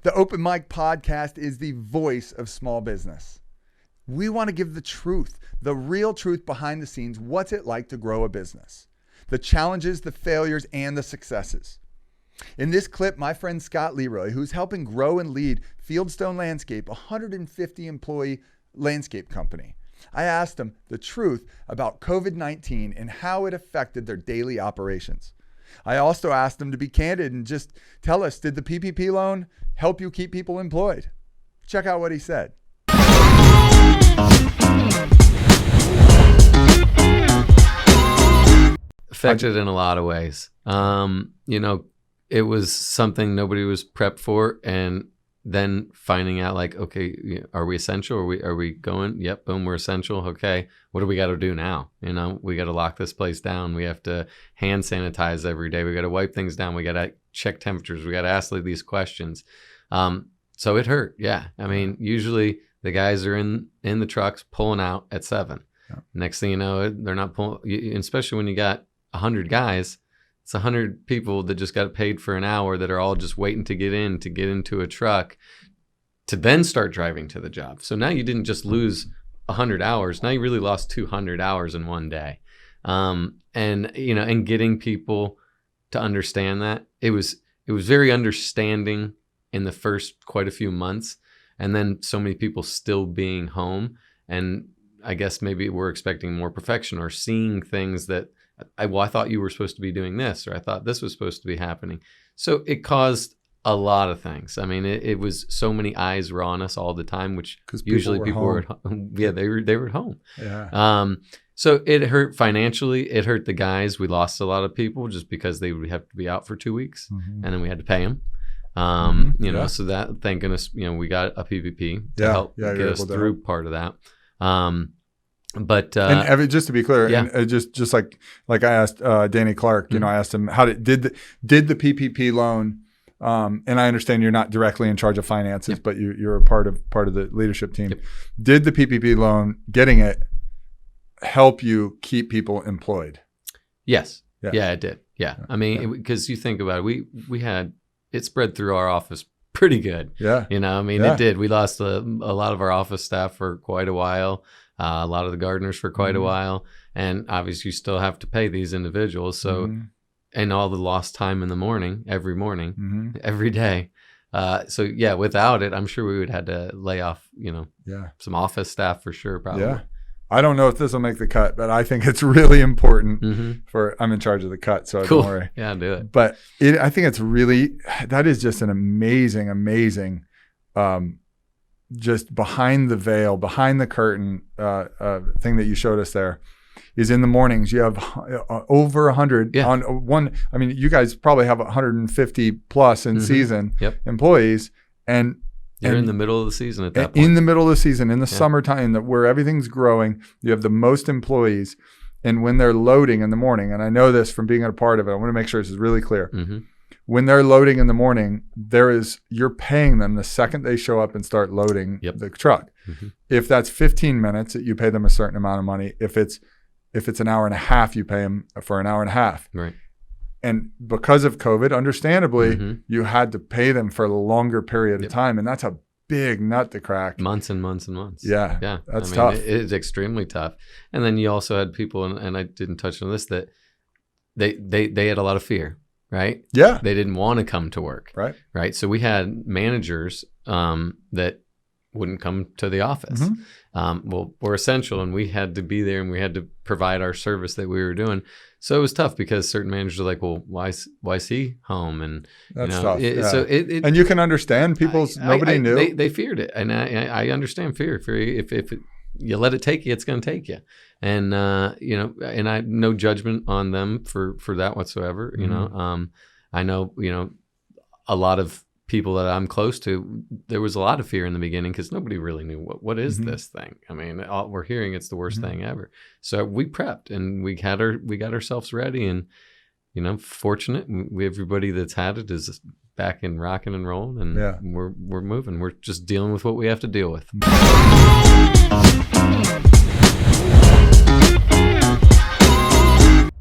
The Open Mic Podcast is the voice of small business. We want to give the truth, the real truth behind the scenes. What's it like to grow a business? The challenges, the failures, and the successes. In this clip, my friend Scott Leroy, who's helping grow and lead Fieldstone Landscape, a 150 employee landscape company, I asked him the truth about COVID-19 and how it affected their daily operations. I also asked him to be candid and just tell us, did the PPP loan help you keep people employed? Check out what he said. Affected in a lot of ways. It was something nobody was prepped for, and then finding out like, okay, are we essential? Are we going? Yep, boom, we're essential. Okay, what do we got to do now? We got to lock this place down. We have to hand sanitize every day. We got to wipe things down. We got to check temperatures. We got to ask these questions. So it hurt. Yeah, I mean, usually the guys are in the trucks pulling out at 7. Yeah. Next thing you know, they're not pulling. Especially when you got 100 guys. It's 100 people that just got paid for an hour that are all just waiting to get into a truck to then start driving to the job. So now you didn't just lose 100 hours. Now you really lost 200 hours in one day. And getting people to understand that it was very understanding in the first quite a few months. And then so many people still being home. And I guess maybe we're expecting more perfection or seeing things that I thought you were supposed to be doing this, or I thought this was supposed to be happening. So it caused a lot of things. I mean, it was so many eyes were on us all the time, which usually people were at home. Yeah, they were at home. Yeah. So it hurt financially. It hurt the guys. We lost a lot of people just because they would have to be out for 2 weeks, and then we had to pay them. So that, thank goodness, we got a PPP to help get us through part of that. But and just to be clear, and just like I asked Danny Clark, I asked him did the PPP loan, and I understand you're not directly in charge of finances, but you're a part of the leadership team. Yep. Did the PPP loan, getting it, help you keep people employed? Yes. Yeah, it did. Yeah. I mean, because you think about it, we had it spread through our office pretty good. Yeah. It did. We lost a lot of our office staff for quite a while. A lot of the gardeners for quite a while, and obviously you still have to pay these individuals. So, and all the lost time in the morning, every day. Without it, I'm sure we would have had to lay off, some office staff for sure. Probably. Yeah. I don't know if this will make the cut, but I think it's really important I'm in charge of the cut, so cool. Don't worry. Yeah, do it. But I think it's really, that is just an amazing, just behind the veil, behind the curtain thing that you showed us there is in the mornings. You have over 100 on one. I mean, you guys probably have 150 plus in season employees, and you're in the middle of the season at that point. In the middle of the season, in the summertime, where everything's growing, you have the most employees. And when they're loading in the morning, and I know this from being a part of it, I want to make sure this is really clear. When they're loading in the morning, you're paying them the second they show up and start loading the truck. If that's 15 minutes, you pay them a certain amount of money. If it's an hour and a half, you pay them for an hour and a half. Right. And because of COVID, understandably, you had to pay them for a longer period of time, and that's a big nut to crack. Months and months and months. Yeah. That's tough. It is extremely tough. And then you also had people, and I didn't touch on this, that they had a lot of fear. Right? Yeah. They didn't want to come to work. Right. So we had managers that wouldn't come to the office. We're essential, and we had to be there, and we had to provide our service that we were doing. So it was tough because certain managers are like, well, why is he home? And that's tough. And you can understand nobody knew. They feared it. And I understand fear. If you let it take you, it's going to take you. And, and I no judgment on them for that whatsoever. I know, a lot of people that I'm close to, there was a lot of fear in the beginning because nobody really knew what is this thing. I mean, all we're hearing it's the worst thing ever. So we prepped and we got ourselves ready, and fortunate. Everybody that's had it is back in rocking and rolling, and we're moving. We're just dealing with what we have to deal with.